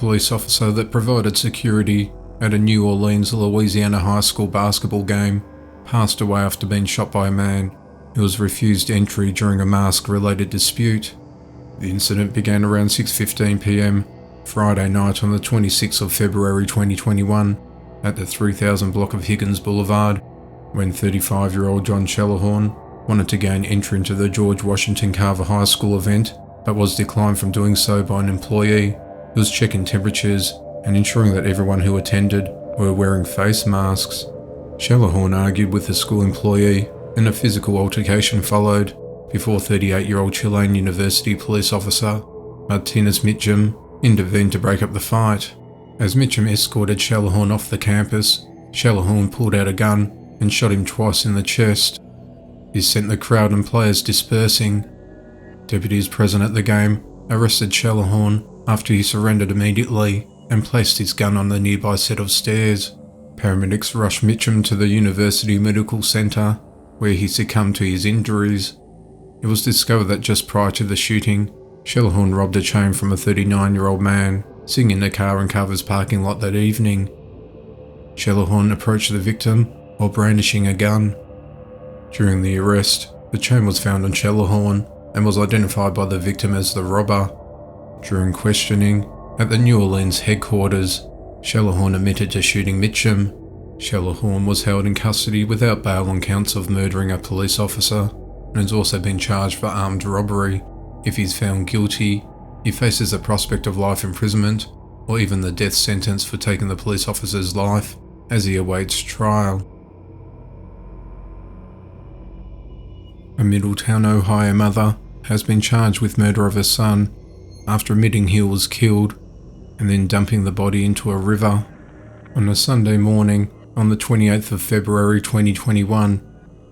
police officer that provided security at a New Orleans, Louisiana high school basketball game, passed away after being shot by a man who was refused entry during a mask-related dispute. The incident began around 6:15 p.m. Friday night on the 26th of February 2021 at the 3000 block of Higgins Boulevard, when 35-year-old John Shallerhorn wanted to gain entry into the George Washington Carver High School event, but was declined from doing so by an employee who was checking temperatures and ensuring that everyone who attended were wearing face masks. Shallerhorn argued with the school employee and a physical altercation followed before 38-year-old Tulane University police officer Martinus Mitchum intervened to break up the fight. As Mitchum escorted Shallerhorn off the campus, Shallerhorn pulled out a gun and shot him twice in the chest. This sent the crowd and players dispersing. Deputies present at the game arrested Shallerhorn after he surrendered immediately and placed his gun on the nearby set of stairs. Paramedics rushed Mitchum to the University Medical Center, where he succumbed to his injuries. It was discovered that just prior to the shooting, Shallerhorn robbed a chain from a 39-year-old man sitting in a car in Carver's parking lot that evening. Shallerhorn approached the victim while brandishing a gun. During the arrest, the chain was found on Shallerhorn and was identified by the victim as the robber. During questioning at the New Orleans headquarters, Shallerhorn admitted to shooting Mitchum. Shallerhorn was held in custody without bail on counts of murdering a police officer and has also been charged for armed robbery. If he's found guilty, he faces the prospect of life imprisonment or even the death sentence for taking the police officer's life as he awaits trial. A Middletown, Ohio mother has been charged with murder of her son after admitting he was killed and then dumping the body into a river. On a Sunday morning, on the 28th of February 2021,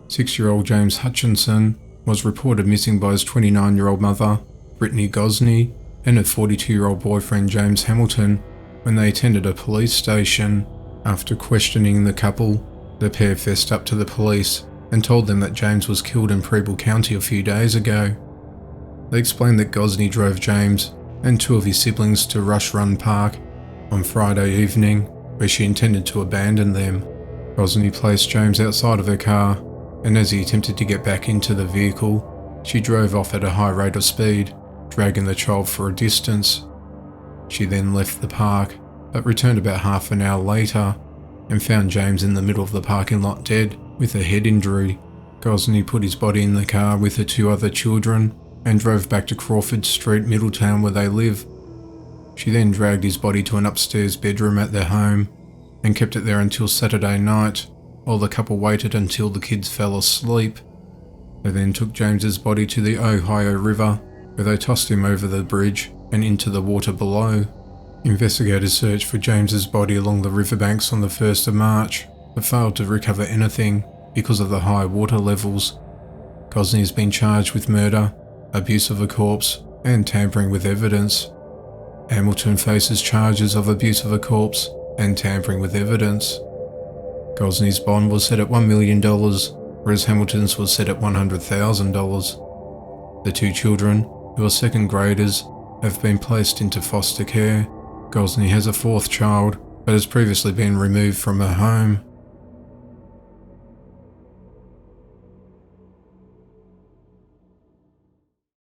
6-year-old James Hutchinson was reported missing by his 29-year-old mother, Brittany Gosney, and her 42-year-old boyfriend, James Hamilton, when they attended a police station. After questioning the couple, the pair fessed up to the police and told them that James was killed in Preble County a few days ago. They explained that Gosney drove James and 2 of his siblings to Rush Run Park on Friday evening, where she intended to abandon them. Gosney placed James outside of her car, and as he attempted to get back into the vehicle, she drove off at a high rate of speed, dragging the child for a distance. She then left the park, but returned about half an hour later and found James in the middle of the parking lot dead with a head injury. Gosney put his body in the car with her 2 other children and drove back to Crawford Street, Middletown, where they live. She then dragged his body to an upstairs bedroom at their home and kept it there until Saturday night, while the couple waited until the kids fell asleep. They then took James's body to the Ohio River, where they tossed him over the bridge and into the water below. Investigators searched for James's body along the riverbanks on the 1st of March, but failed to recover anything because of the high water levels. Gosney has been charged with murder, abuse of a corpse, and tampering with evidence. Hamilton faces charges of abuse of a corpse and tampering with evidence. Gosney's bond was set at $1 million, whereas Hamilton's was set at $100,000. The 2 children, who are second graders, have been placed into foster care. Gosney has a 4th child, but has previously been removed from her home.